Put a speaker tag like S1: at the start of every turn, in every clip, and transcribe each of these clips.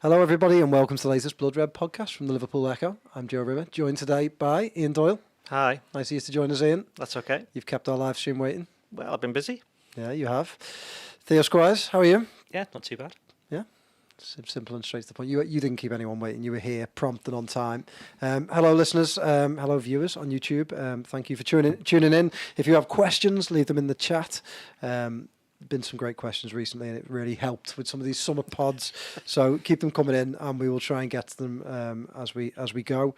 S1: Hello, everybody, and welcome to the latest Blood Red podcast from the Liverpool Echo. I'm Joe Rimmer, joined today by Ian Doyle.
S2: Hi.
S1: Nice of you to join us, Ian.
S2: That's okay.
S1: You've kept our live stream waiting.
S2: Well, I've been busy.
S1: Yeah, you have. Theo Squires, how are you?
S2: Yeah, not too bad.
S1: Yeah, simple and straight to the point. You didn't keep anyone waiting. You were here, prompt and on time. Hello, listeners. Hello, viewers on YouTube. Thank you for tuning in. If you have questions, leave them in the chat. Been some great questions recently, and it really helped with some of these summer pods. So keep them coming in, and we will try and get to them as we go.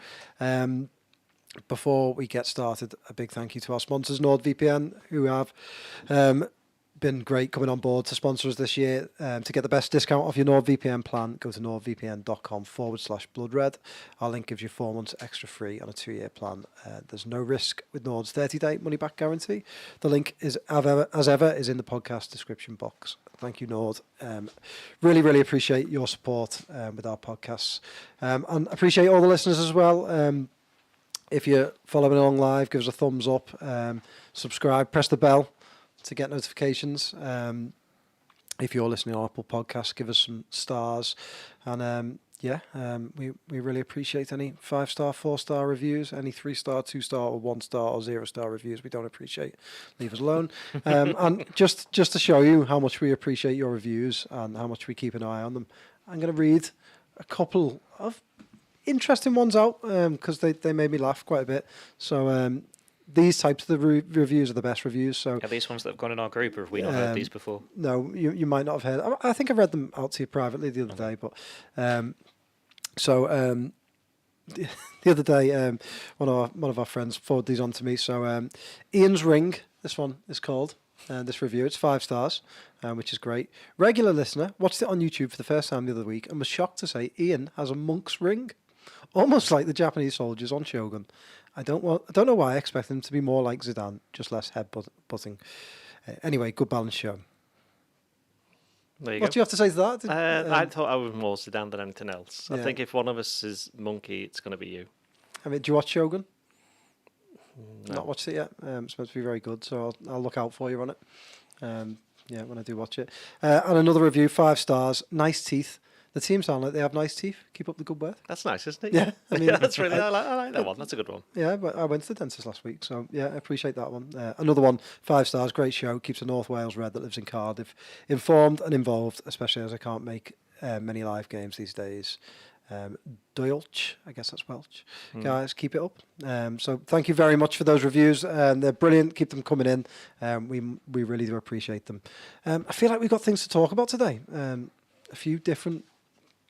S1: Before we get started, a big thank you to our sponsors, NordVPN, who have been great coming on board to sponsor us this year. To get the best discount off your NordVPN plan, go to nordvpn.com/bloodred. Our link gives you 4 months extra free on a 2-year plan. There's no risk with Nord's 30-day money-back guarantee. The link is, as ever, is in the podcast description box. Thank you, Nord. Really appreciate your support with our podcasts. And appreciate all the listeners as well. If you're following along live, give us a thumbs up, subscribe, press the bell to get notifications. If you're listening on Apple Podcasts, give us some stars. And we really appreciate any 5-star, 4-star reviews, any 3-star, 2-star, or 1-star or 0-star reviews. We don't appreciate. Leave us alone. And just to show you how much we appreciate your reviews and how much we keep an eye on them, I'm going to read a couple of interesting ones out because they made me laugh quite a bit. So these types of reviews are the best reviews. So
S3: are these ones that have gone in our group, or have we not heard these before?
S1: No, you might not have heard. I think I read them out to you privately the other day. But the other day, one of our friends forwarded these on to me. So Ian's Ring, this one is called. This review, it's 5 stars, which is great. Regular listener, watched it on YouTube for the first time the other week and was shocked to say Ian has a monk's ring, almost like the Japanese soldiers on Shogun. I don't know why I expect him to be more like Zidane, just less head-butting. Anyway, good balanced show.
S2: There you
S1: What
S2: go.
S1: do you have to say to that?
S2: I thought I was more Zidane than anything else.
S1: Yeah.
S2: I think if one of us is monkey, it's going to be you.
S1: I mean, do you watch Shogun?
S2: No.
S1: Not watched it yet. It's supposed to be very good, so I'll look out for you on it. When I do watch it. And another review, 5 stars. Nice teeth. The team sound like they have nice teeth. Keep up the good work.
S2: That's nice, isn't it?
S1: Yeah, I mean,
S2: that's really. I like that one. That's a good one.
S1: Yeah, but I went to the dentist last week, so yeah, I appreciate that one. Another one, 5 stars, great show. Keeps a North Wales Red that lives in Cardiff informed and involved, especially as I can't make many live games these days. Doyle, I guess that's Welsh. Guys, keep it up. So thank you very much for those reviews. They're brilliant. Keep them coming in. We really do appreciate them. I feel like we've got things to talk about today. A few different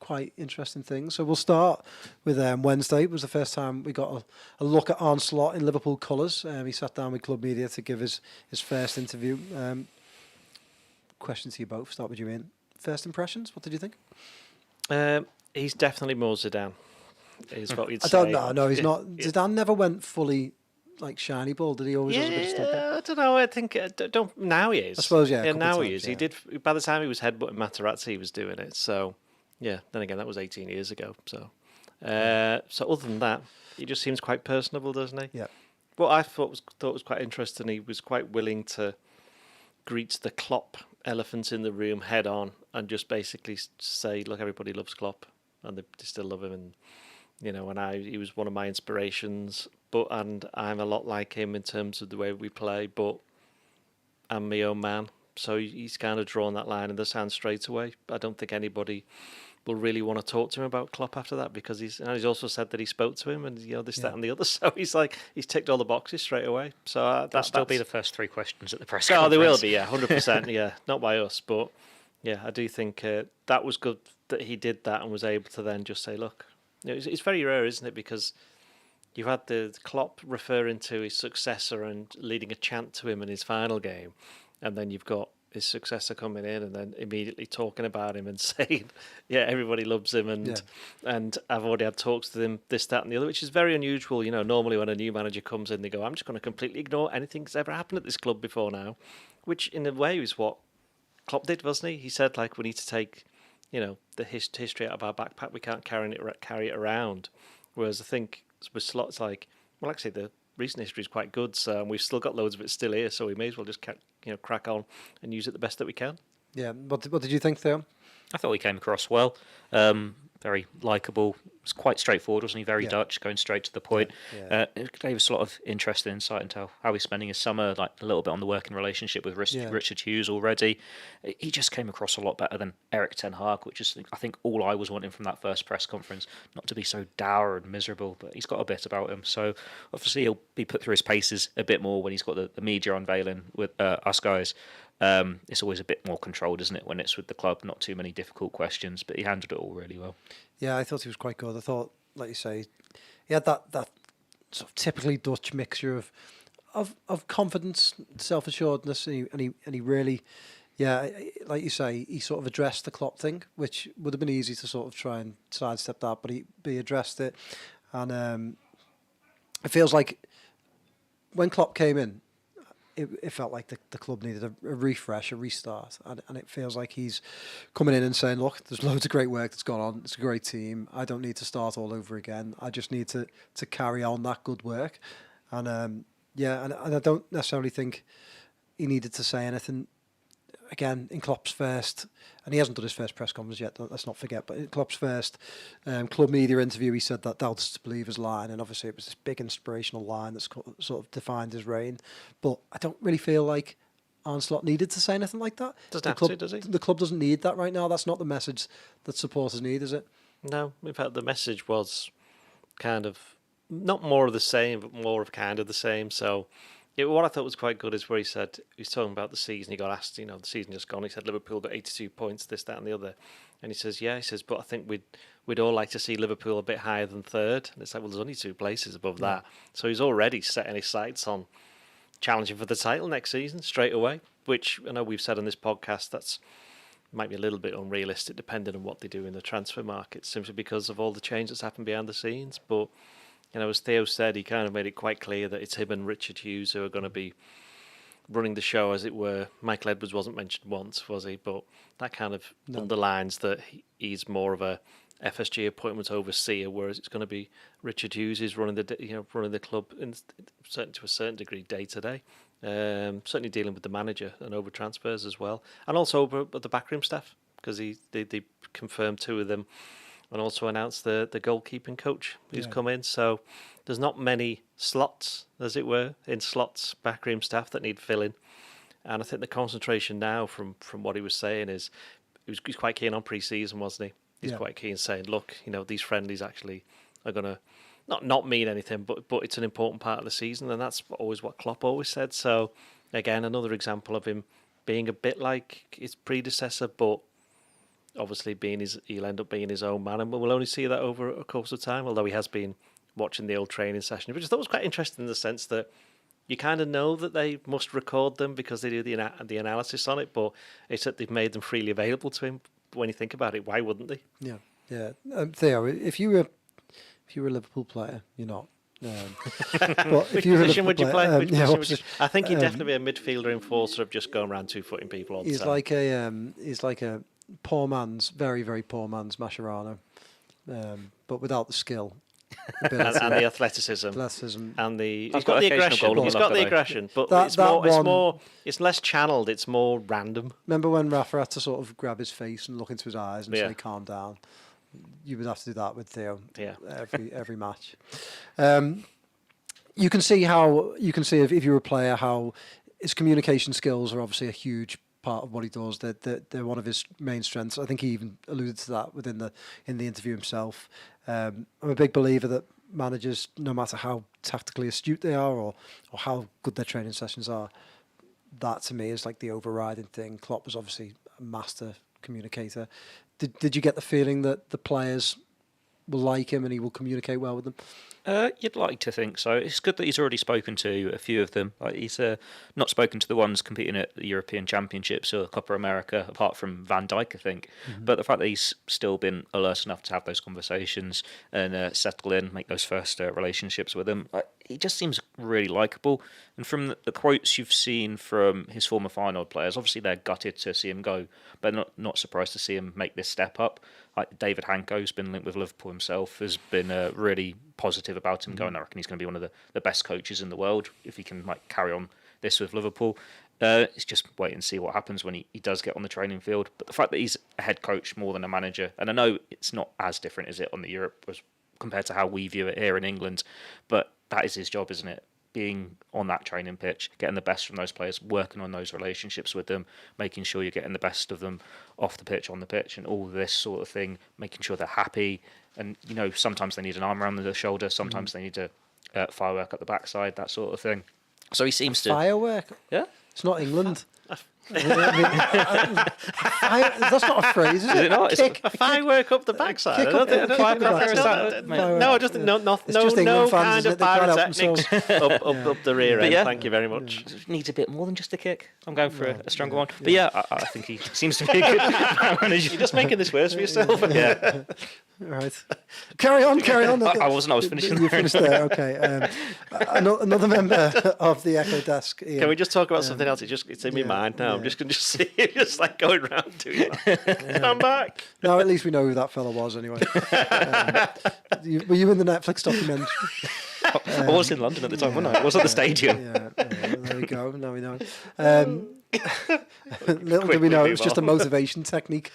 S1: quite interesting things. So we'll start with Wednesday. It was the first time we got a look at Arne Slot in Liverpool colours. He sat down with Club Media to give his first interview. Question to you both. Start with you, Ian. First impressions, what did you think?
S2: He's definitely more Zidane, is what you'd
S1: I
S2: say.
S1: don't know. No, he's not. Zidane never went fully like shiny ball, did he? Always has a bit of step up.
S2: I don't know. I think now he is.
S1: I suppose, yeah.
S2: Yeah, now
S1: times,
S2: he is.
S1: yeah.
S2: He did. By the time he was headbutting Materazzi, he was doing it. So, yeah. Then again, that was 18 years ago. So, so other than that, he just seems quite personable, doesn't he?
S1: Yeah.
S2: What I thought was quite interesting. He was quite willing to greet the Klopp elephant in the room head on and just basically say, "Look, everybody loves Klopp, and they still love him." And he was one of my inspirations. And I'm a lot like him in terms of the way we play, but I'm my own man. So he's kind of drawn that line in the sand straight away. I don't think anybody will really want to talk to him about Klopp after that, because he's also said that he spoke to him and this, that, and the other. So he's ticked all the boxes straight away. So
S3: that'll still be the first 3 questions at the press
S2: conference.
S3: conference.
S2: They will be, yeah, 100%, yeah, not by us, but yeah, I do think that was good that he did that and was able to then just say, look, it's very rare, isn't it? Because you've had the Klopp referring to his successor and leading a chant to him in his final game, and then you've got his successor coming in and then immediately talking about him and saying, yeah, everybody loves him, and I've already had talks to him, this, that, and the other, which is very unusual. Normally when a new manager comes in, they go, I'm just going to completely ignore anything that's ever happened at this club before now, which in a way is what Klopp did, wasn't he? He said, we need to take, the history out of our backpack. We can't carry it around. Whereas I think with Slot's actually the recent history is quite good, so we've still got loads of it still here, so we may as well just crack on and use it the best that we can.
S1: Yeah. What did you think, Theo?
S3: I thought he came across well. very likeable. It's quite straightforward, wasn't he? Very
S1: Yeah.
S3: Dutch, going straight to the point.
S1: Yeah.
S3: It gave us a lot of interesting insight into how he's spending his summer, like a little bit on the working relationship with
S1: Yeah.
S3: Richard Hughes already. He just came across a lot better than Eric Ten Hag, which is, I think, all I was wanting from that first press conference. Not to be so dour and miserable, but he's got a bit about him. So obviously he'll be put through his paces a bit more when he's got the media unveiling with us guys. It's always a bit more controlled, isn't it, when it's with the club? Not too many difficult questions, but he handled it all really well.
S1: Yeah, I thought he was quite good. I thought, like you say, he had that sort of typically Dutch mixture of confidence, self-assuredness, and he really, yeah, like you say, he sort of addressed the Klopp thing, which would have been easy to sort of try and sidestep that, but he addressed it, and it feels like when Klopp came in, it felt like the club needed a refresh, a restart, and it feels like he's coming in and saying, look, there's loads of great work that's gone on. It's a great team. I don't need to start all over again. I just need to carry on that good work. And and I don't necessarily think he needed to say anything. Again, in Klopp's first, and he hasn't done his first press conference yet, let's not forget, but in Klopp's first club media interview, he said that doubts to believe his line, and obviously it was this big inspirational line that's sort of defined his reign. But I don't really feel like Arne Slot needed to say anything like that.
S2: Doesn't have to, does he?
S1: The club doesn't need that right now. That's not the message that supporters need, is it?
S2: No, in fact, the message was kind of not more of the same, but more of kind of the same. So, what I thought was quite good is where he said, he was talking about the season. He got asked, the season just gone. He said Liverpool got 82 points, this, that, and the other. And he says, but I think we'd all like to see Liverpool a bit higher than third. And it's like, well, there's only 2 places above that. So he's already setting his sights on challenging for the title next season straight away, which I know we've said on this podcast that's might be a little bit unrealistic depending on what they do in the transfer market, simply because of all the change that's happened behind the scenes. But as Theo said, he kind of made it quite clear that it's him and Richard Hughes who are going to be running the show, as it were. Michael Edwards wasn't mentioned once, was he? But that kind of underlines that he's more of a FSG appointment overseer, whereas it's going to be Richard Hughes who's running the club to a certain degree day to day. Certainly dealing with the manager and over transfers as well, and also over the backroom staff, because they confirmed 2 of them. And also announced the goalkeeping coach who's come in. So there's not many slots, as it were, in Slot's backroom staff that need filling. And I think the concentration now, from what he was saying, is he's quite keen on pre-season, wasn't he? He's quite keen, saying, look, these friendlies actually are going to not mean anything, but it's an important part of the season. And that's always what Klopp always said. So, again, another example of him being a bit like his predecessor, but obviously he'll end up being his own man, and we'll only see that over a course of time, although he has been watching the old training session, which I thought was quite interesting in the sense that you kind of know that they must record them because they do the analysis on it, but it's that they've made them freely available to him. When you think about it, why wouldn't they?
S1: Yeah. Theo, if you were a Liverpool player, you're not. But if you were a
S2: position
S1: Liverpool
S2: would you
S1: player,
S2: play? Which
S1: yeah,
S2: position would you... I think he'd definitely be a midfielder enforcer of just going around 2-footing people all the time.
S1: He's like a poor man's, very, very poor man's Mascherano, but without the skill,
S2: and the athleticism, and
S3: He's
S2: got the aggression. He's got the aggression, but it's less channeled. It's more random.
S1: Remember when Rafa had to sort of grab his face and look into his eyes and say, "Calm down." You would have to do that with Theo. Every match. You can see if you're a player how his communication skills are obviously a huge part of what he does. They're one of his main strengths. I think he even alluded to that in the interview himself. I'm a big believer that managers, no matter how tactically astute they are or how good their training sessions are, that to me is like the overriding thing. Klopp was obviously a master communicator. Did you get the feeling that the players will like him and he will communicate well with them?
S3: You'd like to think so. It's good that he's already spoken to a few of them. He's not spoken to the ones competing at the European Championships or Copa America, apart from Van Dijk, I think. Mm-hmm. But the fact that he's still been alert enough to have those conversations and settle in, make those first relationships with them, he just seems really likeable. And from the quotes you've seen from his former Feyenoord players, obviously they're gutted to see him go, but not surprised to see him make this step up. Like David Hanko, who's been linked with Liverpool himself, has been really positive about him, going, I reckon he's going to be one of the best coaches in the world if he can carry on this with Liverpool. It's just wait and see what happens when he does get on the training field. But the fact that he's a head coach more than a manager, and I know it's not as different as it on the Europe as compared to how we view it here in England, but that is his job, isn't it? Being on that training pitch, getting the best from those players, working on those relationships with them, making sure you're getting the best of them off the pitch, on the pitch, and all this sort of thing, making sure they're happy. And, sometimes they need an arm around the shoulder, sometimes they need a firework at the backside, that sort of thing. So he seems to...
S1: Firework?
S3: Yeah?
S1: It's not England. That's not a phrase, is it?
S3: not?
S2: A firework up the backside.
S1: Kick up the backside.
S2: No, I just no
S1: England fans,
S2: kind
S1: isn't
S2: of
S1: it? They can't help
S2: pyrotechnics up the rear end. Thank you very much.
S3: Needs a bit more than just a kick. I'm going for a stronger one. But I think he seems to be a good manager.
S2: You're just making this worse for yourself.
S3: Yeah.
S1: Right. Carry on.
S3: I wasn't. I was finishing.
S1: You finished there. Okay. Another member of the Echo Desk. Ian.
S2: Can we just talk about something else? It's in my mind now. I'm just going to see it just like going round doing that. Come back.
S1: No, at least we know who that fella was anyway. Were you in the Netflix documentary?
S3: I was in London at the time, wasn't I? I was at the stadium.
S1: Yeah, there we go. Now we know. Little do we know, it was just a motivation technique.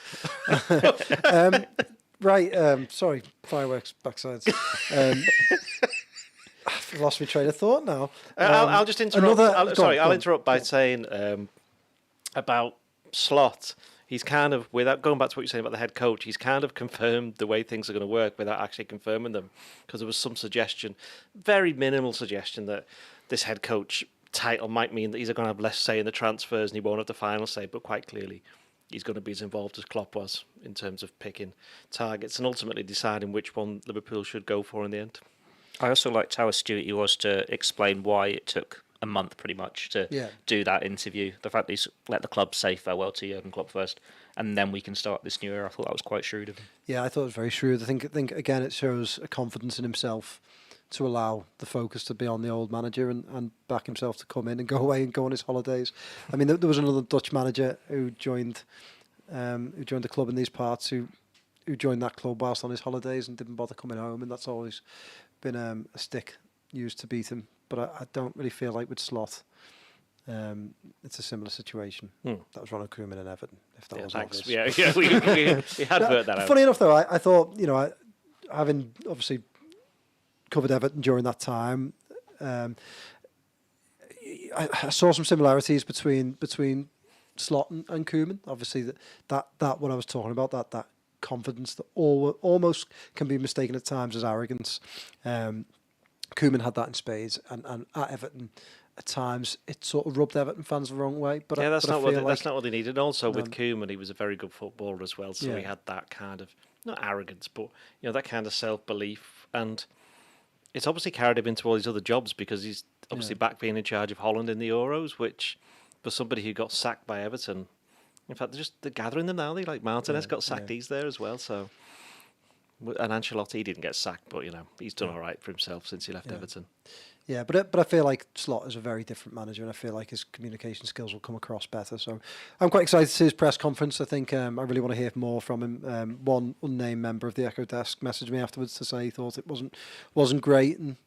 S1: Right, sorry, fireworks, backsides. I've lost my train of thought now.
S2: I'll just interrupt. I'll interrupt by saying about Slot. He's kind of, without going back to what you're saying about the head coach, he's kind of confirmed the way things are going to work without actually confirming them, because there was some suggestion, very minimal suggestion, that this head coach title might mean that he's going to have less say in the transfers and he won't have the final say, but quite clearly he's going to be as involved as Klopp was in terms of picking targets and ultimately deciding which one Liverpool should go for in the end.
S3: I also liked how astute he was to explain why it took a month pretty much to do that interview. The fact that he's let the club say farewell to Jurgen Klopp first, and then we can start this new era. I thought that was quite shrewd of him.
S1: Yeah, I thought it was very shrewd. I think again it shows a confidence in himself to allow the focus to be on the old manager and back himself to come in and go away and go on his holidays. I mean, there was another Dutch manager who joined the club in these parts who joined that club whilst on his holidays and didn't bother coming home, and that's always been a stick used to beat him. But I don't really feel like with Slot, it's a similar situation. That was Ronald Koeman and Everton, if that was obvious.
S2: Yeah, we had worked that out.
S1: Funny enough, though, I thought, having obviously covered Everton during that time, I saw some similarities between Slot and Koeman. Obviously, that what I was talking about, that confidence that almost can be mistaken at times as arrogance. Koeman had that in spades, and at Everton, at times it sort of rubbed Everton fans the wrong way. But
S2: that's not what they needed. And also with Koeman, he was a very good footballer as well, so he had that kind of, not arrogance, but that kind of self-belief, and it's obviously carried him into all these other jobs, because he's obviously back being in charge of Holland in the Euros, which for somebody who got sacked by Everton, in fact they're gathering them now. They like Martinez got sacked. He's there as well. So, and Ancelotti, he didn't get sacked, but he's done all right for himself since he left Everton. Yeah,
S1: but I feel like Slot is a very different manager, and I feel like his communication skills will come across better. So I'm quite excited to see his press conference. I think I really want to hear more from him. One unnamed member of the Echo Desk messaged me afterwards to say he thought it wasn't great, and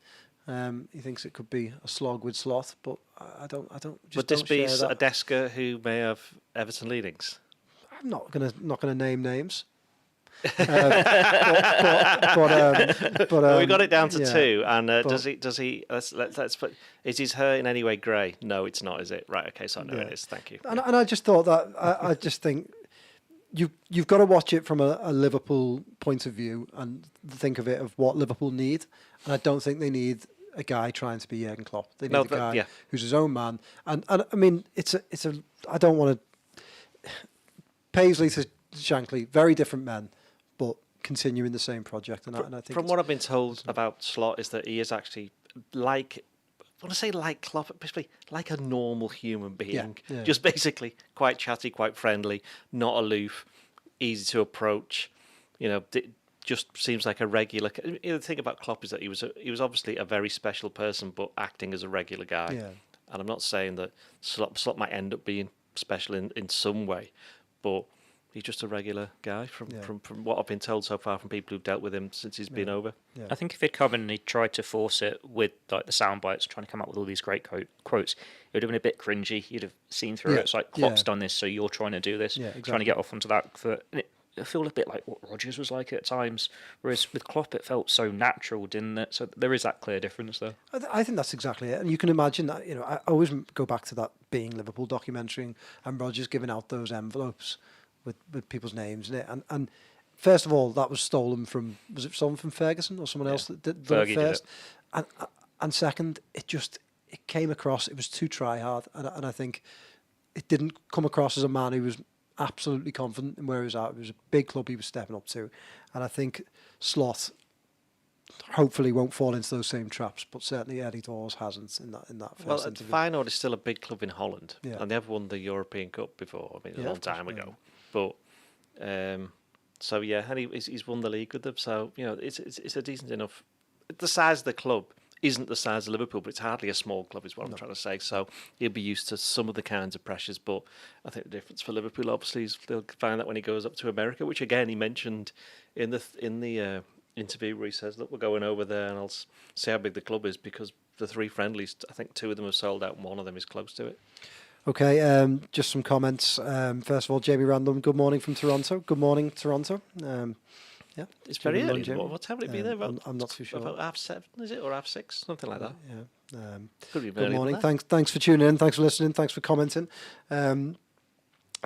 S1: he thinks it could be a slog with Slot. But I don't.
S2: Would this be a Desker who may have Everton leanings?
S1: I'm not gonna name names.
S2: But we got it down to two, and does he? Let's put. Is his hair in any way grey? No, it's not. Is it? Right. Okay. So I know it is. Thank you.
S1: And I just thought that I just think you've got to watch it from a Liverpool point of view and think of it of what Liverpool need, and I don't think they need a guy trying to be Jurgen Klopp. They need a guy who's his own man, and I mean it's a. I don't want to. Paisley to Shankly, very different men, but continuing the same project. And I think
S2: from what I've been told about Slot is that he is actually like Klopp, basically like a normal human being. Yeah. Just basically quite chatty, quite friendly, not aloof, easy to approach. Just seems like a regular. The thing about Klopp is that he was obviously a very special person, but acting as a regular guy. Yeah. And I'm not saying that Slot might end up being special in some way, but he's just a regular guy from
S1: Yeah.
S2: from what I've been told so far from people who've dealt with him since he's been over.
S1: Yeah.
S3: I think if he'd come in and he'd tried to force it with like the sound bites, trying to come up with all these great quotes, it would have been a bit cringy. You'd have seen through
S1: Yeah.
S3: it. It's like Klopp's
S1: Yeah.
S3: done this, so you're trying to do this.
S1: Yeah,
S3: Trying
S1: exactly.
S3: to get off onto that foot. And I feel a bit like what Rodgers was like at times, whereas with Klopp it felt so natural, didn't it? So there is that clear difference there.
S1: I think that's exactly it. And you can imagine that, I always go back to that Being Liverpool documentary and Rodgers giving out those envelopes with people's names in it. And first of all, that was stolen from, was it stolen from Ferguson or someone else that did it
S3: Fergie did
S1: first?
S3: it.
S1: And second, it came across, it was too try hard. And I think it didn't come across as a man who was absolutely confident in where he was at. It was a big club he was stepping up to. And I think Slot hopefully won't fall into those same traps, but certainly Eddie Dawes hasn't in that first
S2: Well,
S1: interview.
S2: Feyenoord is still a big club in Holland,
S1: Yeah.
S2: and they have won the European Cup before. I mean, a
S1: Yeah,
S2: long
S1: of course,
S2: time
S1: yeah.
S2: ago. But so yeah, and he's won the league with them. So it's a decent enough. The size of the club isn't the size of Liverpool, but it's hardly a small club, is what I'm trying to say. So he'll be used to some of the kinds of pressures. But I think the difference for Liverpool, obviously, is they'll find that when he goes up to America, which again he mentioned in the interview where he says, "Look, we're going over there, and I'll see how big the club is," because the 3 friendlies, I think 2 of them have sold out, and 1 of them is close to it.
S1: Okay, just some comments. First of all, Jamie Random, good morning from Toronto. Good morning, Toronto. Yeah,
S2: It's very
S1: Jamie
S2: early.
S1: Jamie.
S2: What time would it be there?
S1: I'm not too sure.
S2: About 7:30, is it, or 6:30, something like that?
S1: Yeah.
S2: Could be
S1: Good
S2: earlier
S1: morning.
S2: than that.
S1: Thanks for tuning in. Thanks for listening. Thanks for commenting.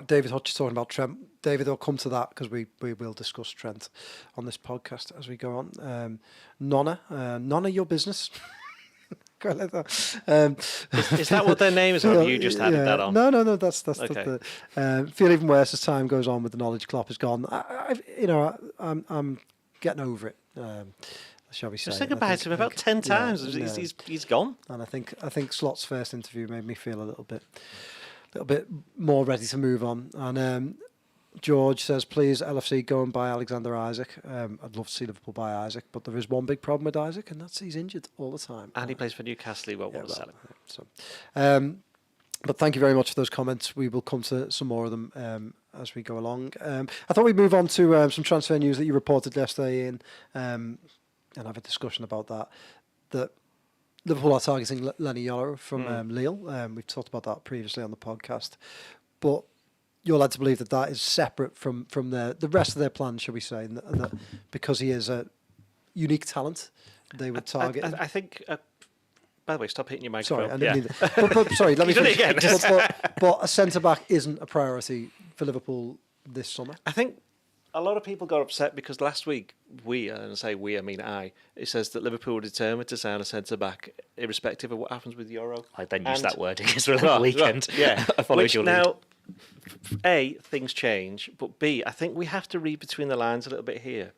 S1: David Hodge is talking about Trent. David, I'll come to that because we will discuss Trent on this podcast as we go on. Nonna, your business. Quite like that.
S2: Is that what their name is, or have you just added that on?
S1: No. That's
S2: Okay.
S1: feel even worse as time goes on with the knowledge Klopp is gone. I'm getting over it. Shall we say?
S2: I've said goodbye to him about 10 times. He's gone.
S1: And I think Slot's first interview made me feel a little bit more ready to move on. And George says, please, LFC, go and buy Alexander Isaac. I'd love to see Liverpool buy Isaac, but there is one big problem with Isaac, and that's he's injured all the time.
S2: And he plays for Newcastle. He won't want to sell him.
S1: So, but thank you very much for those comments. We will come to some more of them as we go along. I thought we'd move on to some transfer news that you reported yesterday, Ian, and have a discussion about that. That Liverpool are targeting Lenny Yoro from Lille. We've talked about that previously on the podcast, but you're led to believe that is separate from the rest of their plan, shall we say, and that because he is a unique talent, they would target him.
S2: I think. By the way, stop hitting your microphone.
S1: Sorry, I didn't mean that. But sorry, let me
S2: You did it
S1: finish.
S2: again.
S1: But a centre back isn't a priority for Liverpool this summer.
S2: I think a lot of people got upset because last week and I say we, I mean I, it says that Liverpool were determined to sign a centre back, irrespective of what happens with Euro.
S3: I then used
S2: And-
S3: that wording as well at the weekend.
S2: Yeah,
S3: I followed
S2: which
S3: your lead.
S2: now, A, things change, but B, I think we have to read between the lines a little bit here.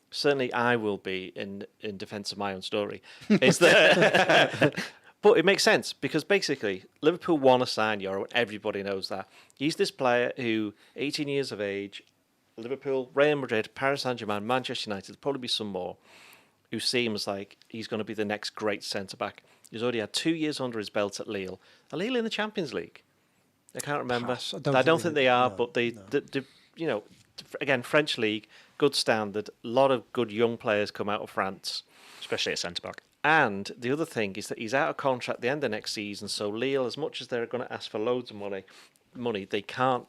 S2: Certainly I will be in defence of my own story. Is that... But it makes sense because basically Liverpool want to sign Euro, and everybody knows that. He's this player who, 18 years of age, Liverpool, Real Madrid, Paris Saint-Germain, Manchester United, there'll probably be some more, who seems like he's going to be the next great centre-back. He's already had 2 years under his belt at Lille. Are Lille in the Champions League? I can't remember.
S1: Pass.
S2: I don't think they are,
S1: no,
S2: but they,
S1: no.
S2: again, French league, good standard. A lot of good young players come out of France.
S3: Especially at centre back.
S2: And the other thing is that he's out of contract at the end of next season. So Lille, as much as they're going to ask for loads of money, they can't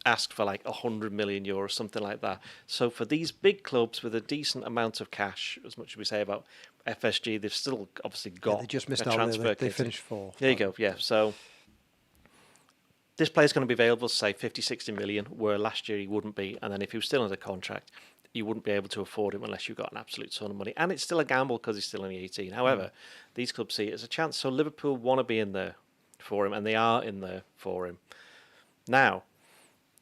S2: ask for like 100 million euros, something like that. So for these big clubs with a decent amount of cash, as much as we say about FSG, they've still obviously got
S1: They just missed
S2: a
S1: out.
S2: transfer
S1: They
S2: kit.
S1: finished fourth.
S2: There you go. Yeah. So this player's going to be available, say 50, 60 million, where last year he wouldn't be. And then if he was still under contract, you wouldn't be able to afford him unless you got an absolute ton of money. And it's still a gamble because he's still only 18. However, these clubs see it as a chance. So Liverpool want to be in there for him, and they are in there for him. Now,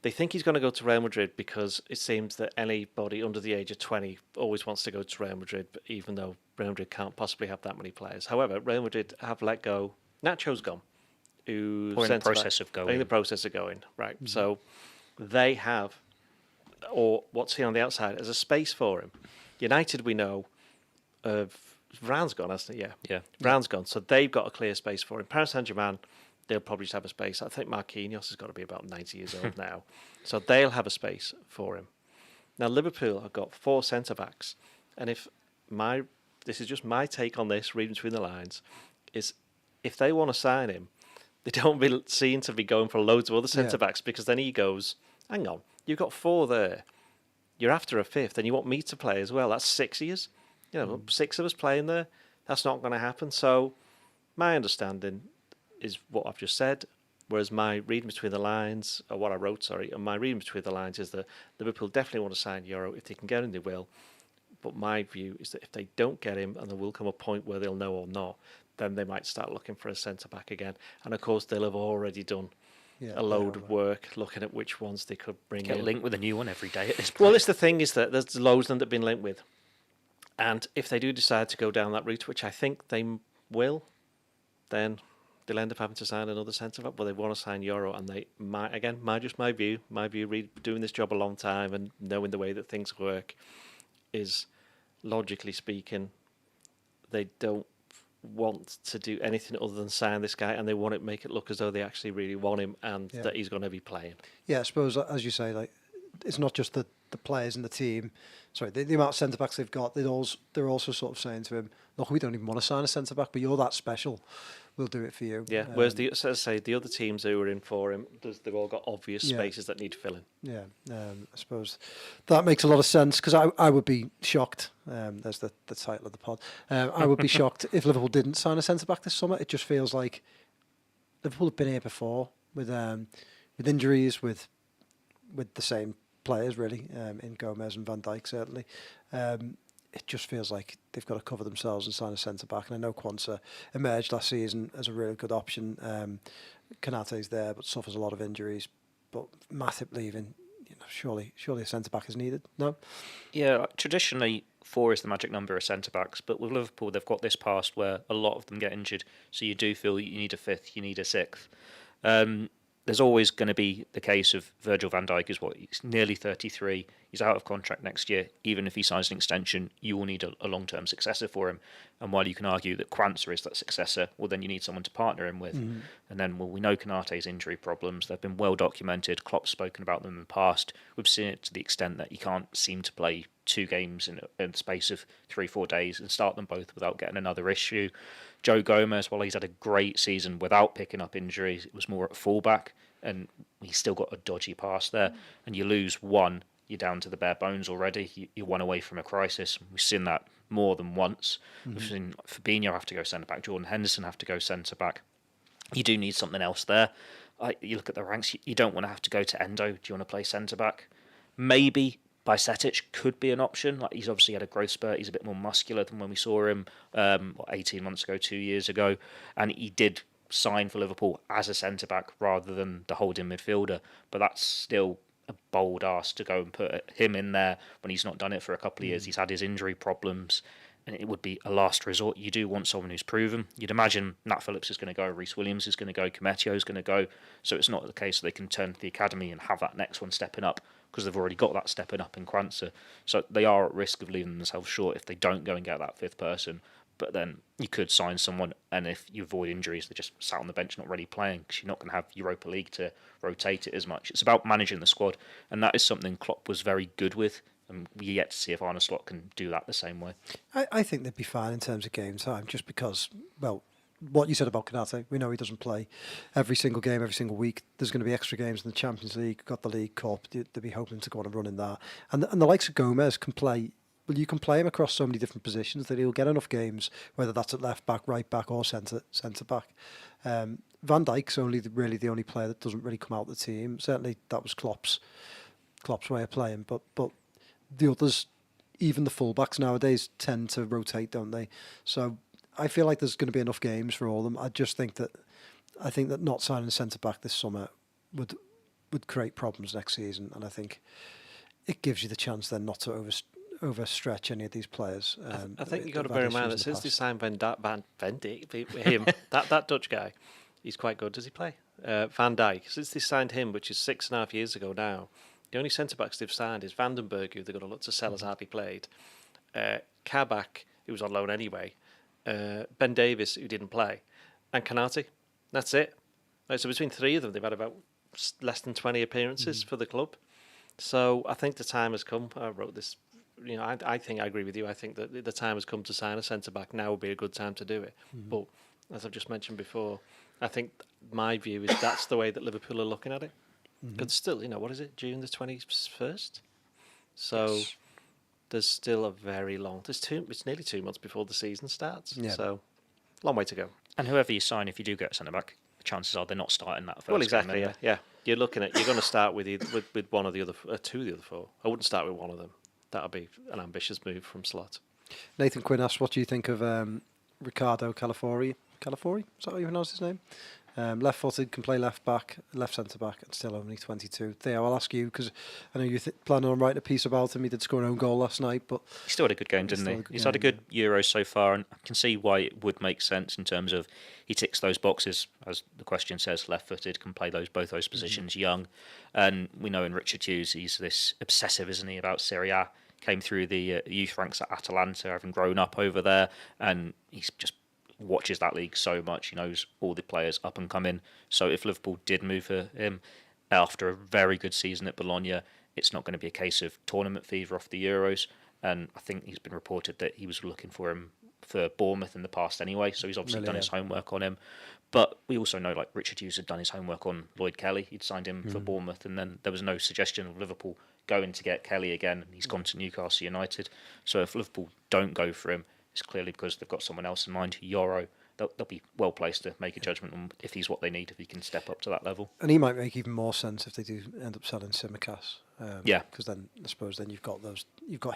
S2: they think he's going to go to Real Madrid because it seems that anybody under the age of 20 always wants to go to Real Madrid, even though Real Madrid can't possibly have that many players. However, Real Madrid have let go. Nacho's gone.
S3: Or in the process of going.
S2: In the process of going, right. So they have, or what's here on the outside, as a space for him. United, we know, Vran's gone, hasn't he? Yeah.
S3: Yeah.
S2: Vran's gone. So they've got a clear space for him. Paris Saint-Germain, they'll probably just have a space. I think Marquinhos has got to be about 90 years old now. So they'll have a space for him. Now, Liverpool have got 4 centre-backs. And this is just my take on this, reading between the lines, is if they want to sign him, they don't be seen to be going for loads of other centre-backs, because then he goes, hang on, you've got 4 there. You're after a 5th, and you want me to play as well. That's 6 years. 6 of us playing there. That's not going to happen. So my understanding is what I've just said, whereas my reading between the lines, or what I wrote, and my reading between the lines is that Liverpool definitely want to sign Euro. If they can get him, they will. But my view is that if they don't get him, and there will come a point where they'll know or not, then they might start looking for a centre-back again. And of course, they'll have already done a load of work looking at which ones they could bring in.
S3: Get linked with a new one every day at this point.
S2: Well, it's the thing is that there's loads of them that have been linked with. And if they do decide to go down that route, which I think they will, then they'll end up having to sign another centre-back, but they want to sign Euro, and they might, again, my view, doing this job a long time and knowing the way that things work, is, logically speaking, they don't want to do anything other than sign this guy, and they want to make it look as though they actually really want him and that he's going to be playing. Yeah,
S1: I suppose, as you say, like, it's not just the players in the team. Sorry, the amount of centre-backs they've got, they're also sort of saying to him, look, we don't even want to sign a centre-back, but you're that special. We'll do it for you.
S2: Yeah, whereas as I say, the other teams who are in for him, they've all got obvious spaces that need filling.
S1: Yeah, I suppose that makes a lot of sense, because I would be shocked. There's the title of the pod. I would be shocked if Liverpool didn't sign a centre-back this summer. It just feels like Liverpool have been here before with injuries, with the same players really, in Gomez and Van Dijk certainly. It just feels like they've got to cover themselves and sign a centre-back. And I know Quansah emerged last season as a really good option. Konate's there, but suffers a lot of injuries. But Matip leaving, surely a centre-back is needed, no?
S3: Yeah, traditionally 4 is the magic number of centre-backs, but with Liverpool they've got this past where a lot of them get injured, so you do feel you need a 5th, you need a 6th. There's always going to be the case of Virgil van Dijk he's nearly 33. He's out of contract next year. Even if he signs an extension, you will need a long-term successor for him. And while you can argue that Quansah is that successor, well, then you need someone to partner him with. Mm-hmm. And then, we know Konate's injury problems. They've been well documented. Klopp's spoken about them in the past. We've seen it to the extent that he can't seem to play 2 games in the space of 3-4 days and start them both without getting another issue. Joe Gomez, while he's had a great season without picking up injuries, it was more at fullback, and he's still got a dodgy pass there. And you lose one, you're down to the bare bones already. You're one away from a crisis. We've seen that more than once. Mm-hmm. We've seen Fabinho have to go centre-back, Jordan Henderson have to go centre-back. You do need something else there. You look at the ranks, you don't want to have to go to Endo. Do you want to play centre-back? Maybe Bajcetic could be an option. Like, he's obviously had a growth spurt. He's a bit more muscular than when we saw him 18 months ago, 2 years ago. And he did sign for Liverpool as a centre-back rather than the holding midfielder. But that's still a bold ask to go and put him in there when he's not done it for a couple of years. He's had his injury problems, and it would be a last resort. You do want someone who's proven. You'd imagine Nat Phillips is going to go, Reece Williams is going to go, Kometio is going to go. So it's not the case that they can turn to the academy and have that next one stepping up, because they've already got that stepping up in Quansah. So they are at risk of leaving themselves short if they don't go and get that 5th person. But then you could sign someone, and if you avoid injuries, they're just sat on the bench not really playing, because you're not going to have Europa League to rotate it as much. It's about managing the squad, and that is something Klopp was very good with, and we're yet to see if Arne Slot can do that the same way.
S1: I think they'd be fine in terms of game time, just because, well, what you said about Konate, we know he doesn't play every single game, every single week. There's going to be extra games in the Champions League, got the League Cup, they'll be hoping to go on and run in that. And the likes of Gomez can play. Well, you can play him across so many different positions that he'll get enough games, whether that's at left back, right back, or centre back. Van Dijk's really the only player that doesn't really come out of the team. Certainly, that was Klopp's way of playing. But the others, even the fullbacks nowadays, tend to rotate, don't they? So I feel like there's going to be enough games for all of them. I think that not signing a centre back this summer would create problems next season, and I think it gives you the chance then not to overstretch any of these players.
S2: I think you've got to bear in mind that since they signed Van Dijk, him, that Dutch guy, he's quite good. Does he play? Van Dijk. Since they signed him, which is 6.5 years ago now, the only centre-backs they've signed is Vandenberg, who they're going to look to sell, has hardly played. Kabak, who was on loan anyway. Ben Davies, who didn't play. And Konate. That's it. Like, so between three of them, they've had about less than 20 appearances for the club. So I think the time has come. I wrote this. I think I agree with you. I think that the time has come to sign a centre back. Now would be a good time to do it. But as I've just mentioned before, I think my view is that's the way that Liverpool are looking at it. But still, what is it? June the 21st. So
S3: Yes.
S2: there's still a very long. It's nearly 2 months before the season starts.
S1: Yeah.
S2: So long way to go.
S3: And whoever you sign, if you do get a centre back, the chances are they're not starting that first.
S2: Well, exactly.
S3: game,
S2: Yeah,
S3: are
S2: yeah. You're going to start with one of the other two of the other four. I wouldn't start with one of them. That would be an ambitious move from Slot.
S1: Nathan Quinn asks, what do you think of Ricardo Calafori? Calafori? Is that how you pronounce his name? Left-footed, can play left back, left centre back, and still only 22. Theo, I'll ask you because I know you planning on writing a piece about him. He did score an own goal last night, but
S3: He still had a good game, didn't he? He's had a good Euro so far, and I can see why it would make sense in terms of he ticks those boxes, as the question says, left-footed, can play both those positions, young. And we know in Richard Hughes, he's this obsessive, isn't he, about Serie A. Came through the youth ranks at Atalanta, having grown up over there, and he's just watches that league so much. He knows all the players up and coming. So if Liverpool did move for him after a very good season at Bologna, it's not going to be a case of tournament fever off the Euros. And I think he's been reported that he was looking for him for Bournemouth in the past anyway. So he's obviously done his homework on him. But we also know like Richard Hughes had done his homework on Lloyd Kelly. He'd signed him for Bournemouth, and then there was no suggestion of Liverpool going to get Kelly again. And he's gone to Newcastle United. So if Liverpool don't go for him, it's clearly because they've got someone else in mind, Yoro. They'll be well placed to make a judgment on if he's what they need, if he can step up to that level.
S1: and he might make even more sense if they do end up selling Simicast.
S3: Yeah.
S1: Because then I suppose then you've got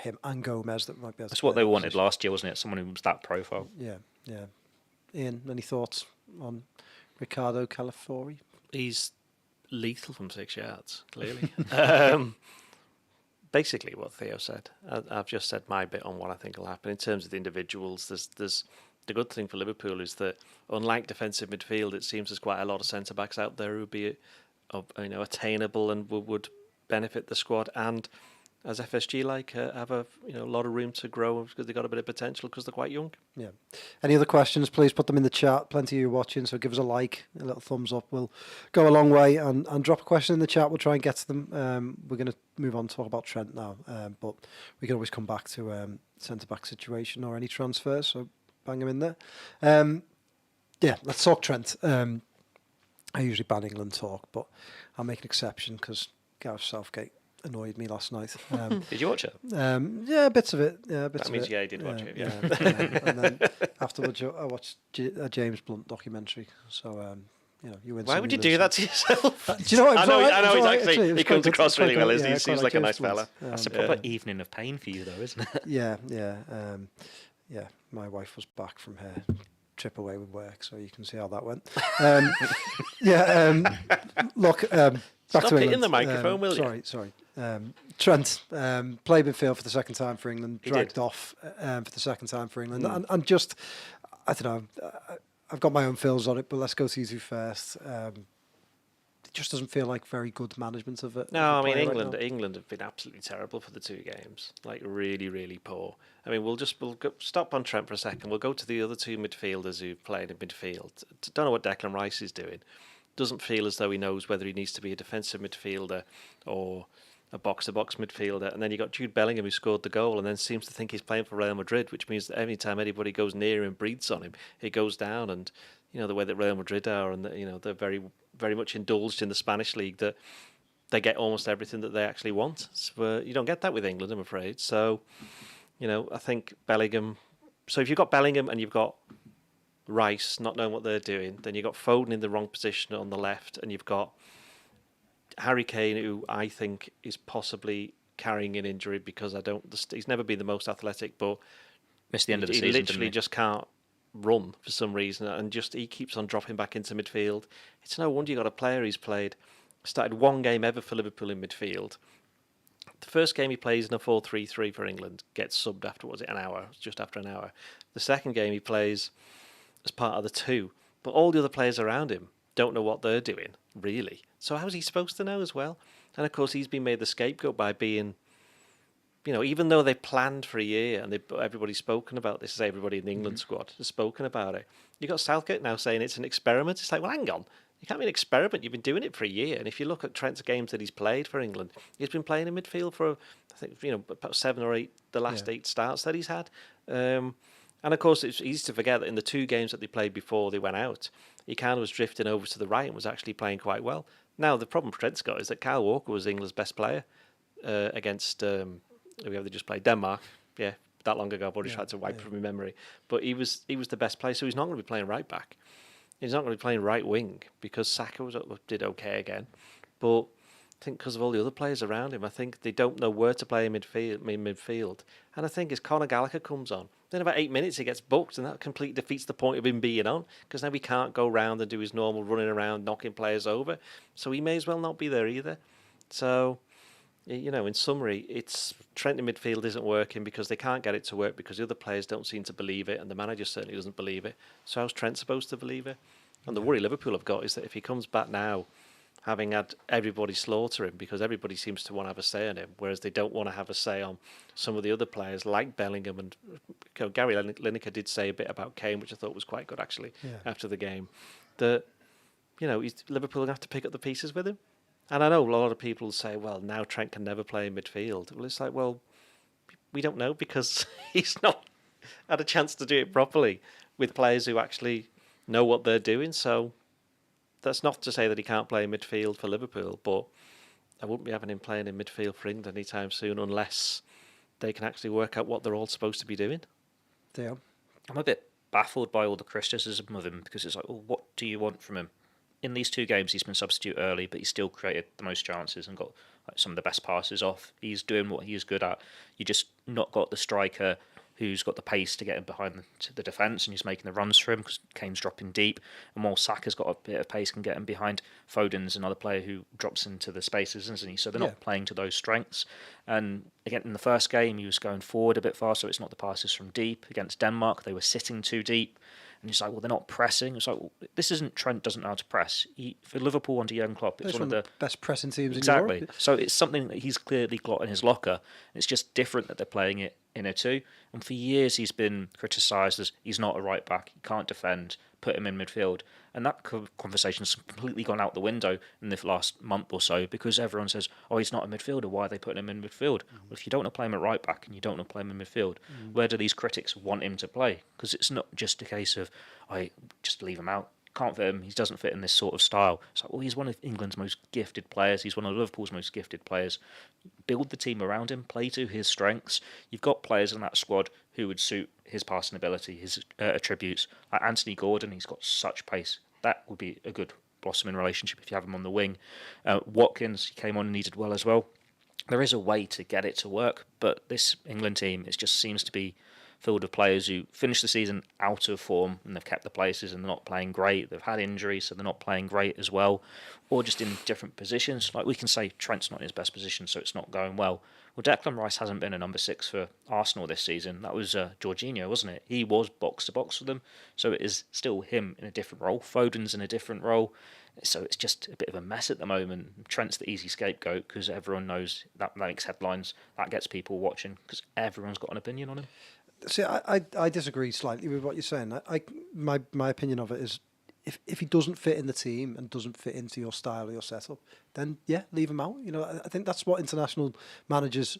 S1: him and Gomez that might be able to
S3: That's
S1: play
S3: what they
S1: that
S3: wanted
S1: position.
S3: last year, wasn't it? Someone who was that profile.
S1: Yeah. Ian, any thoughts on Ricardo Calafori?
S2: He's lethal from 6 yards, clearly. Basically what Theo said. I've just said my bit on what I think will happen. In terms of the individuals, there's the good thing for Liverpool is that, unlike defensive midfield, it seems there's quite a lot of centre-backs out there who would be attainable and would benefit the squad, and as FSG have a lot of room to grow because they've got a bit of potential because they're quite young.
S1: Yeah. Any other questions, please put them in the chat. Plenty of you watching, so give us a like, a little thumbs up. We'll go a long way, and drop a question in the chat. We'll try and get to them. We're going to move on to talk about Trent now, but we can always come back to centre-back situation or any transfers, so bang them in there. Let's talk Trent. I usually ban England talk, but I'll make an exception because Gareth Southgate annoyed me last night.
S3: Did you watch it?
S1: Bits of it. Yeah, bits
S2: That
S1: of
S2: means,
S1: it.
S2: yeah, he did watch it, yeah.
S1: And then afterwards, I watched a James Blunt documentary. So, you win.
S2: Why
S1: some,
S2: would you
S1: lose
S2: do
S1: some.
S2: that to yourself?
S1: Do you know what?
S2: I know exactly.
S1: It
S2: He comes across really well, isn't he? He seems like a nice fella.
S3: That's a proper evening of pain for you, though, isn't it?
S1: Yeah. My wife was back from her trip away with work, so you can see how that went. Look, back
S2: Stop
S1: to
S2: hitting
S1: England.
S2: the microphone, will you?
S1: Sorry. Trent played midfield for the second time for England,
S2: He
S1: dragged
S2: did.
S1: off for the second time for England, and just, I don't know, I've got my own feels on it, but let's go to you two first. It just doesn't feel like very good management of it.
S2: No,
S1: of
S2: I
S1: the
S2: mean
S1: player right now.
S2: England have been absolutely terrible for the two games, like really, really poor. I mean, we'll stop on Trent for a second. We'll go to the other two midfielders who've played in midfield. Don't know what Declan Rice is doing. Doesn't feel as though he knows whether he needs to be a defensive midfielder or a box-to-box midfielder. And then you got Jude Bellingham, who scored the goal, and then seems to think he's playing for Real Madrid, which means that every time anybody goes near him, breathes on him, he goes down. And the way that Real Madrid are, and they're very, very much indulged in the Spanish league, that they get almost everything that they actually want. So, you don't get that with England, I'm afraid. So, I think Bellingham. So if you've got Bellingham and you've got Rice not knowing what they're doing, then you've got Foden in the wrong position on the left, and you've got Harry Kane, who I think is possibly carrying an injury because he's never been the most athletic, but
S3: Missed the end of the
S2: he
S3: season,
S2: literally just can't run for some reason, and he keeps on dropping back into midfield. It's no wonder you got a player who's started one game ever for Liverpool in midfield. The first game he plays in a 4-3-3 for England, gets subbed after, an hour, just after an hour. The second game he plays as part of the two, but all the other players around him don't know what they're doing, really. So how's he supposed to know as well? And of course, he's been made the scapegoat by being, even though they planned for a year and everybody's spoken about this, everybody in the England squad has spoken about it. You've got Southgate now saying it's an experiment. It's like, well, hang on. You can't be an experiment. You've been doing it for a year. And if you look at Trent's games that he's played for England, he's been playing in midfield for, I think, about 7 or 8, the last 8 starts that he's had. And of course, it's easy to forget that in the 2 games that they played before they went out, he kind of was drifting over to the right and was actually playing quite well. Now, the problem Trent's got is that Kyle Walker was England's best player against, whoever they just played, Denmark. Yeah, that long ago. I've already tried to wipe it from my memory. But he was the best player, so he's not going to be playing right back. He's not going to be playing right wing because Saka did okay again. But I think because of all the other players around him, I think they don't know where to play in midfield. And I think as Conor Gallagher comes on, then about 8 minutes he gets booked, and that completely defeats the point of him being on, because now he can't go round and do his normal running around, knocking players over. So he may as well not be there either. So, in summary, it's Trent in midfield isn't working because they can't get it to work because the other players don't seem to believe it, and the manager certainly doesn't believe it. So how's Trent supposed to believe it? And the worry Liverpool have got is that if he comes back now, having had everybody slaughter him, because everybody seems to want to have a say on him, whereas they don't want to have a say on some of the other players like Bellingham. And Gary Lineker did say a bit about Kane, which I thought was quite good actually after the game, that Liverpool are going to have to pick up the pieces with him. And I know a lot of people say, well, now Trent can never play in midfield. Well, it's like, well, we don't know because he's not had a chance to do it properly with players who actually know what they're doing. So that's not to say that he can't play in midfield for Liverpool, but I wouldn't be having him playing in midfield for England anytime soon unless they can actually work out what they're all supposed to be doing.
S1: Theo?
S3: I'm a bit baffled by all the criticism of him because it's like, well, what do you want from him? In these 2 games, he's been substitute early, but he's still created the most chances and got some of the best passes off. He's doing what he's good at. You just not got the striker who's got the pace to get him behind the defence, and he's making the runs for him because Kane's dropping deep. And while Saka's got a bit of pace, can get him behind, Foden's another player who drops into the spaces, isn't he? So they're not playing to those strengths. And again, in the first game, he was going forward a bit far, so it's not the passes from deep. Against Denmark, they were sitting too deep. And it's like, well, they're not pressing. It's like, well, this isn't Trent doesn't know how to press. For Liverpool under Jurgen Klopp, it's one of the
S1: best pressing teams in
S3: Europe. So it's something that he's clearly got in his locker. It's just different that they're playing it in a 2. And for years he's been criticised as he's not a right back, he can't defend, put him in midfield. And that conversation's completely gone out the window in the last month or so because everyone says, oh, he's not a midfielder, why are they putting him in midfield? Well, if you don't want to play him at right back and you don't want to play him in midfield, where do these critics want him to play? Because it's not just a case of, just leave him out. Can't fit him, he doesn't fit in this sort of style. It's like, well, he's one of England's most gifted players, he's one of Liverpool's most gifted players. Build the team around him, play to his strengths. You've got players in that squad who would suit his passing ability, his attributes. Like Anthony Gordon, he's got such pace. That would be a good blossoming relationship if you have him on the wing. Watkins, he came on and he did well as well. There is a way to get it to work, but this England team, it just seems to be filled with players who finish the season out of form and they've kept the places and they're not playing great. They've had injuries, so they're not playing great as well, or just in different positions. Like we can say Trent's not in his best position, so it's not going well. Well, Declan Rice hasn't been a number 6 for Arsenal this season. That was Jorginho, wasn't it? He was box to box for them, so it is still him in a different role. Foden's in a different role. So it's just a bit of a mess at the moment. Trent's the easy scapegoat because everyone knows that makes headlines. That gets people watching because everyone's got an opinion on him.
S1: See, I disagree slightly with what you're saying. My opinion of it is if he doesn't fit in the team and doesn't fit into your style or your setup, then leave him out. I think that's what good international managers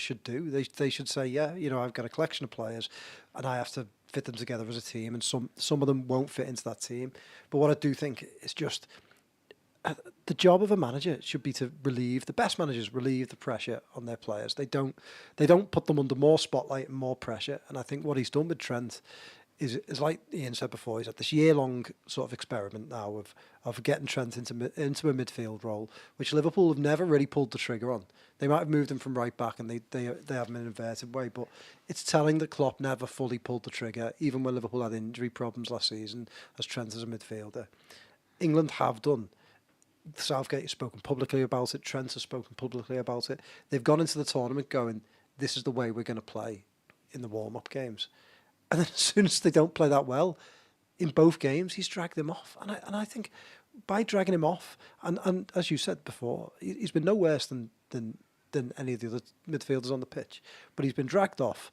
S1: should do. They should say, I've got a collection of players and I have to fit them together as a team, and some of them won't fit into that team. But what I do think is just the job of a manager should be to relieve the pressure on their players. They don't put them under more spotlight and more pressure. And I think what he's done with Trent is like Ian said before, he's had this year-long sort of experiment now of getting Trent into a midfield role, which Liverpool have never really pulled the trigger on. They might have moved him from right back and they have him in an inverted way, but it's telling that Klopp never fully pulled the trigger, even when Liverpool had injury problems last season, as Trent as a midfielder. England have done. Southgate has spoken publicly about it. Trent has spoken publicly about it. They've gone into the tournament going, this is the way we're going to play in the warm-up games. And then as soon as they don't play that well, in both games, he's dragged them off. And I think by dragging him off, and as you said before, he's been no worse than any of the other midfielders on the pitch, but he's been dragged off.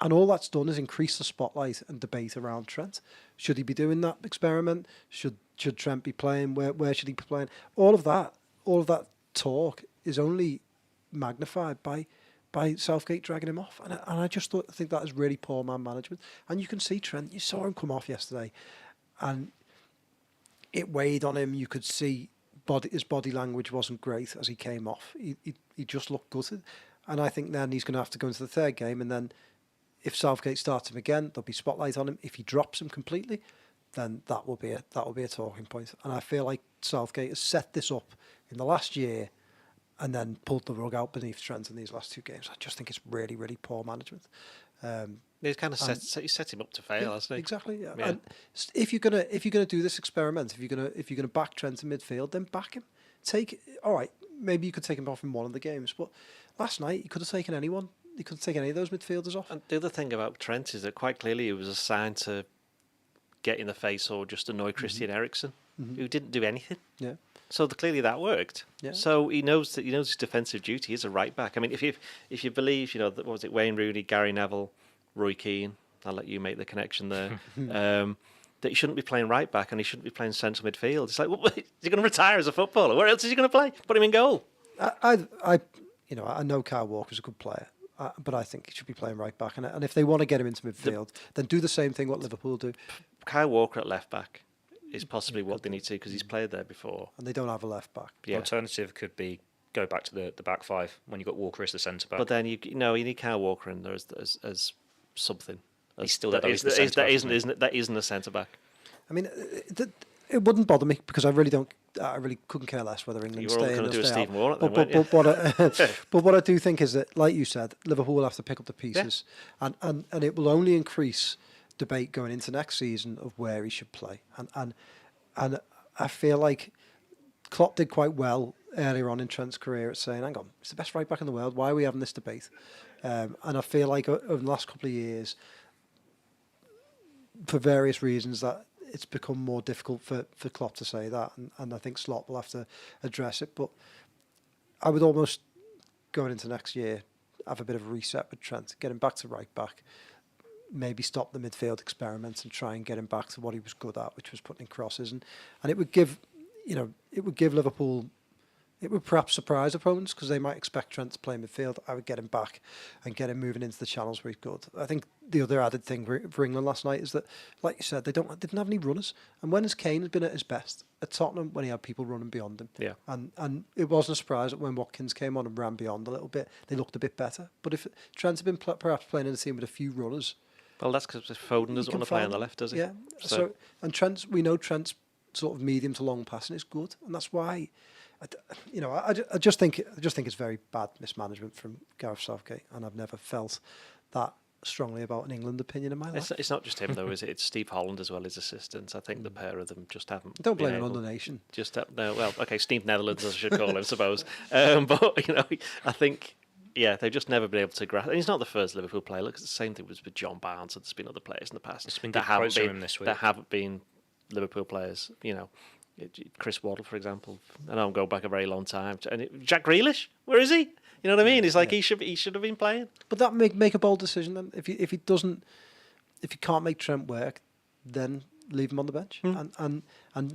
S1: And all that's done is increase the spotlight and debate around Trent. Should he be doing that experiment? Should Trent be playing? Where should he be playing? All of that talk is only magnified by Southgate dragging him off. And I just think that is really poor man management. And you can see Trent, you saw him come off yesterday, and it weighed on him. You could see his body language wasn't great as he came off. He just looked gutted. And I think then he's going to have to go into the third game, and then if Southgate starts him again, there'll be spotlight on him. If he drops him completely, then that will be a talking point. And I feel like Southgate has set this up in the last year and then pulled the rug out beneath Trent in these last two games. I just think it's really, really poor management.
S2: He's kind of set him up to fail, hasn't he?
S1: Exactly. Yeah.
S2: Yeah.
S1: And if you're gonna do this experiment, if you're gonna back Trent in midfield, then back him. All right. Maybe you could take him off in one of the games, but last night you could have taken anyone. You couldn't take any of those midfielders off.
S2: And the other thing about Trent is that quite clearly he was assigned to get in the face or just annoy Christian Eriksen, who didn't do anything.
S1: Yeah.
S2: So clearly that worked.
S1: Yeah.
S2: So he knows his defensive duty is a right back. I mean, if you believe, what was it, Wayne Rooney, Gary Neville, Roy Keane, I'll let you make the connection there. That he shouldn't be playing right back and he shouldn't be playing central midfield. It's like, well, is he going to retire as a footballer? Where else is he going to play? Put him in goal.
S1: I know Kyle Walker's a good player, but I think he should be playing right back. And if they want to get him into midfield, then do the same thing what Liverpool do.
S2: Kyle Walker at left back is possibly what they need to, because he's played there before.
S1: And they don't have a left back.
S2: Yeah.
S3: Alternative could be go back to the back five when you've got Walker as the centre back.
S2: But then you need Kyle Walker in there as something.
S3: He's still there.
S2: That isn't a centre back.
S1: I mean, it wouldn't bother me because I really couldn't care less whether England
S2: You were
S1: stay in
S2: going
S1: or
S2: to do a
S1: stay
S2: Stephen
S1: out.
S2: Warnock then, weren't you?
S1: But what I do think is that, like you said, Liverpool will have to pick up the pieces, and it will only increase debate going into next season of where he should play. And I feel like Klopp did quite well earlier on in Trent's career at saying, hang on, he's the best right back in the world. Why are we having this debate? And I feel like over the last couple of years, for various reasons, that it's become more difficult for Klopp to say that, and I think Slot will have to address it. But I would almost, going into next year, have a bit of a reset with Trent, get him back to right back, maybe stop the midfield experiments and try and get him back to what he was good at, which was putting in crosses, and it would give Liverpool. It would perhaps surprise opponents because they might expect Trent to play midfield. I would get him back and get him moving into the channels where he's good. I think the other added thing for England last night is that, like you said, they didn't have any runners. And when Kane has been at his best at Tottenham, when he had people running beyond him,
S2: yeah,
S1: and it wasn't a surprise that when Watkins came on and ran beyond a little bit, they looked a bit better. But if Trent had been perhaps playing in a team with a few runners,
S2: well, that's because Foden doesn't want to play on the left, does he?
S1: Yeah. So we know Trent's sort of medium to long passing is good, and that's why. I just think it's very bad mismanagement from Gareth Southgate, and I've never felt that strongly about an England opinion in my life.
S2: It's not just him though, is it? It's Steve Holland as well, his assistants. I think the pair of them just haven't.
S1: Don't blame it on the nation.
S2: Steve Netherlands, as I should call him, I suppose. But I think. Yeah, they've just never been able to grasp. And he's not the first Liverpool player. Look, it's the same thing with John Barnes, and there's been other players in the past
S3: It's been good quotes from him this week.
S2: that haven't been Liverpool players. Chris Waddle, for example. I know I'm going back a very long time. And Jack Grealish, where is he? You know what I mean? It's like he should have been playing.
S1: But that make a bold decision then. If he can't make Trent work, then leave him on the bench and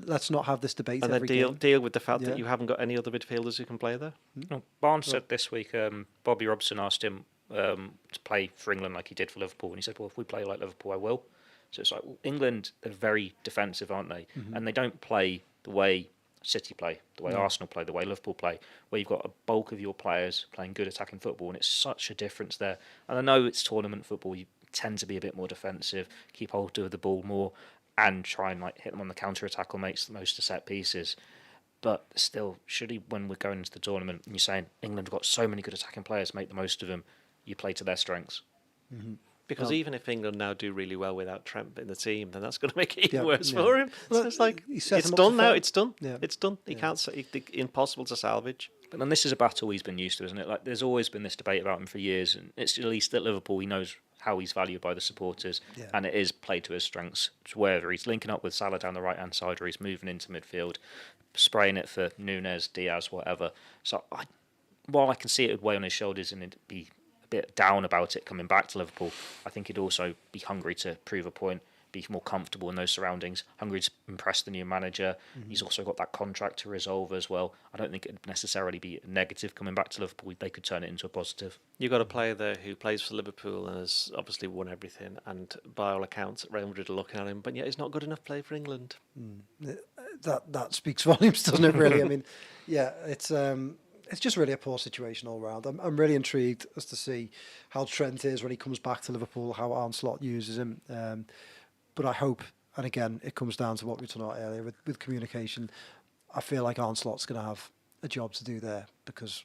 S1: let's not have this debate.
S2: And
S1: every
S2: then
S1: game.
S2: deal with the fact that you haven't got any other midfielders who can play there.
S3: No, Barnes said this week. Bobby Robson asked him to play for England like he did for Liverpool, and he said, "Well, if we play like Liverpool, I will." So it's like, well, England are very defensive, aren't they? And they don't play the way City play, the way Arsenal play, the way Liverpool play, where you've got a bulk of your players playing good attacking football, and it's such a difference there. And I know it's tournament football, you tend to be a bit more defensive, keep hold of the ball more, and try and hit them on the counter-attack or make the most of set pieces. But still, surely when we're going into the tournament and you're saying England have got so many good attacking players, make the most of them, you play to their strengths.
S1: Mm-hmm.
S2: Because even if England now do really well without Trent in the team, then that's going to make it even worse for him.
S1: Well,
S2: so it's like, it's done now, it's done. Yeah. It's done. He can't say, impossible to salvage.
S3: But then this is a battle he's been used to, isn't it? Like, there's always been this debate about him for years, and it's at least at Liverpool, he knows how he's valued by the supporters, and it is played to his strengths. Whether he's linking up with Salah down the right-hand side, or he's moving into midfield, spraying it for Núñez, Diaz, whatever. So while I can see it would weigh on his shoulders and it'd be bit down about it coming back to Liverpool. I think he'd also be hungry to prove a point, be more comfortable in those surroundings, hungry to impress the new manager. He's also got that contract to resolve as well. I don't think it'd necessarily be a negative coming back to Liverpool. They could turn it into a positive.
S2: You've got a player there who plays for Liverpool and has obviously won everything, and by all accounts, Real Madrid are looking at him, but yet he's not good enough player for England.
S1: That speaks volumes, doesn't it? Really, I mean, yeah, it's just really a poor situation all round. I'm really intrigued as to see how Trent is when he comes back to Liverpool, how Arne Slot uses him. But I hope, and again, it comes down to what we talked about earlier with communication. I feel like Arne Slot's going to have a job to do there, because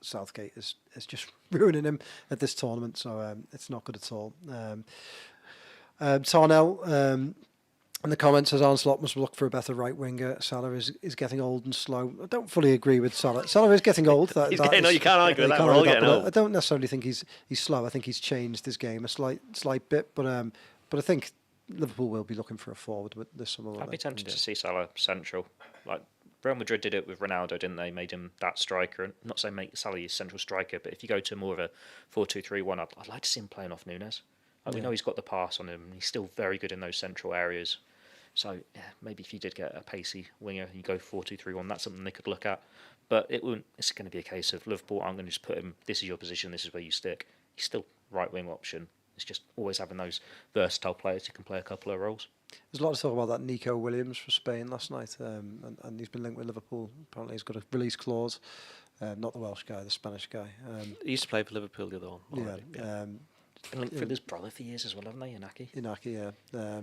S1: Southgate is just ruining him at this tournament, so it's not good at all. Tarnell in the comments says Arne Slot must look for a better right winger. Salah is getting old and slow. I don't fully agree with Salah. Salah is getting old.
S2: You can't argue with that. We're all getting old.
S1: I don't necessarily think he's slow. I think he's changed his game a slight bit, but I think Liverpool will be looking for a forward with this summer.
S3: I'd be tempted to see Salah central. Like Real Madrid did it with Ronaldo, didn't they? Made him that striker. And not saying make Salah your central striker, but if you go to more of a 4-2-3-1, I'd like to see him playing off Nunes. We know he's got the pass on him, and he's still very good in those central areas. So yeah, maybe if you did get a pacey winger and you go 4-2-3-1, that's something they could look at. But it's going to be a case of Liverpool aren't going to just put him, this is your position, this is where you stick. He's still right wing option. It's just always having those versatile players who can play a couple of roles.
S1: There's a lot of talk about that Nico Williams for Spain last night, and he's been linked with Liverpool. Apparently he's got a release clause. Not the Welsh guy, the Spanish guy.
S2: He used to play for Liverpool, the other one.
S1: Already.
S3: Been linked with his brother for years as well, haven't they, Inaki?
S1: Inaki, yeah.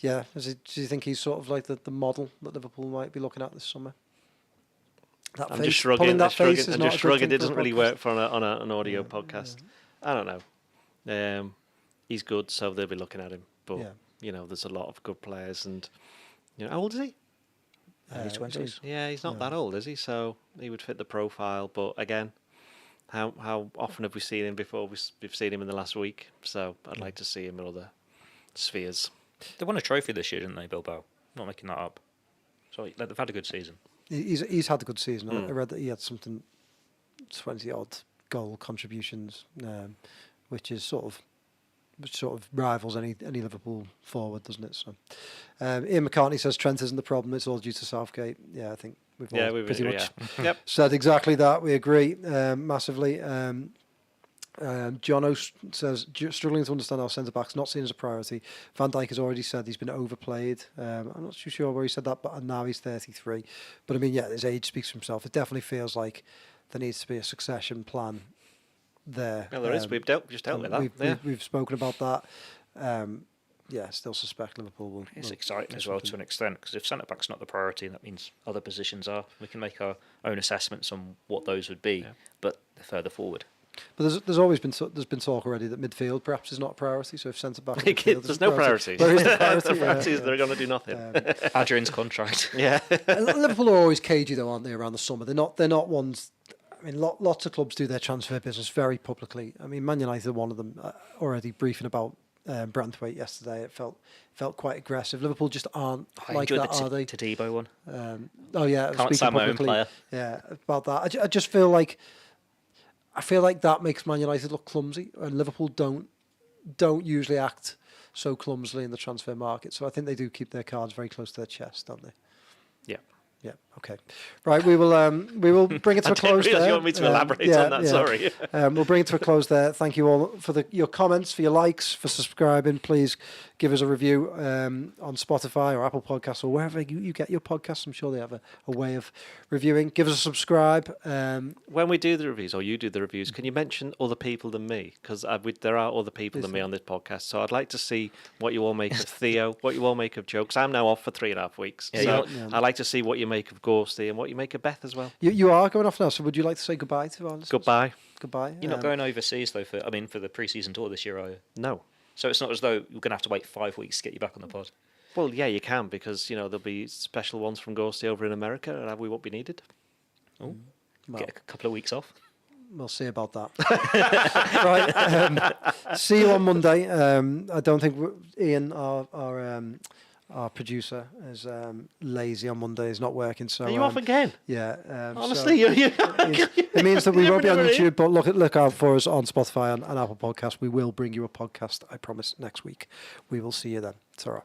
S1: Yeah, do you think he's sort of like the model that Liverpool might be looking at this summer?
S2: I'm just shrugging. It doesn't really work for an audio podcast. I don't know. He's good, so they'll be looking at him. But there's a lot of good players, and how old is he?
S3: Early 20s.
S2: Yeah, he's not that old, is he? So he would fit the profile. But again, how often have we seen him before? We've seen him in the last week. So I'd like to see him in other spheres.
S3: They won a trophy this year, didn't they, Bilbao? I'm not making that up. So they've had a good season.
S1: He's had a good season. I read that he had something 20 odd goal contributions, which is sort of rivals any Liverpool forward, doesn't it? So Ian McCartney says Trent isn't the problem; it's all due to Southgate. Yeah, I think we've all pretty much said exactly that. We agree massively. Jono says struggling to understand our centre backs not seen as a priority. Van Dijk has already said he's been overplayed. I'm not too sure where he said that, but now he's 33. But I mean, yeah, his age speaks for himself. It definitely feels like there needs to be a succession plan there.
S2: Well, there is. We've just dealt with that.
S1: We've spoken about that. Still suspect Liverpool will.
S3: It's exciting as well to an extent, because if centre back's not the priority, that means other positions are. We can make our own assessments on what those would be, but they're further forward.
S1: But there's always been talk already that midfield perhaps is not a priority. So if centre back, there's
S2: no priority.
S1: There is no priority.
S2: They're going to do nothing.
S3: Adrian's contract.
S2: Yeah.
S1: Liverpool are always cagey though, aren't they? Around the summer, they're not ones. I mean, lots of clubs do their transfer business very publicly. I mean, Man United are one of them. Already briefing about Branthwaite yesterday. It felt quite aggressive. Liverpool just aren't like that, are they?
S3: Tadibo one.
S1: Can't
S3: stand my own player.
S1: Yeah, about that. I just feel like. I feel like that makes Man United look clumsy, and Liverpool don't usually act so clumsily in the transfer market. So I think they do keep their cards very close to their chest, don't they?
S2: Yeah.
S1: Yeah. Okay. Right. We will bring it to a close there.
S2: You want me to elaborate on that? Yeah. Sorry.
S1: We'll bring it to a close there. Thank you all for your comments, for your likes, for subscribing. Please give us a review on Spotify or Apple Podcasts or wherever you get your podcasts. I'm sure they have a way of reviewing. Give us a subscribe.
S2: When we do the reviews, or you do the reviews, can you mention other people than me? Because there are other people than me on this podcast. So I'd like to see what you all make of Theo, what you all make of Joe, because I'm now off for 3.5 weeks.
S3: Yeah,
S2: I'd like to see what you make of Gorsty and what you make of Beth as well.
S1: You are going off now, so would you like to say goodbye to our listeners? Goodbye.
S3: You're not going overseas though for the pre-season tour this year, are you?
S2: No.
S3: So it's not as though you're going to have to wait 5 weeks to get you back on the pod.
S2: Well, yeah, you can, because there'll be special ones from Gorsty over in America, and we won't be needed.
S3: Oh, get a couple of weeks off.
S1: We'll see about that. Right. See you on Monday. I don't think Ian, our our producer, is lazy on Monday. He's not working. So
S2: Are you off again?
S1: Yeah.
S2: Honestly,
S1: so it means that we won't be on
S2: Never
S1: YouTube, but look out for us on Spotify and Apple Podcasts. We will bring you a podcast, I promise, next week. We will see you then. It's all right.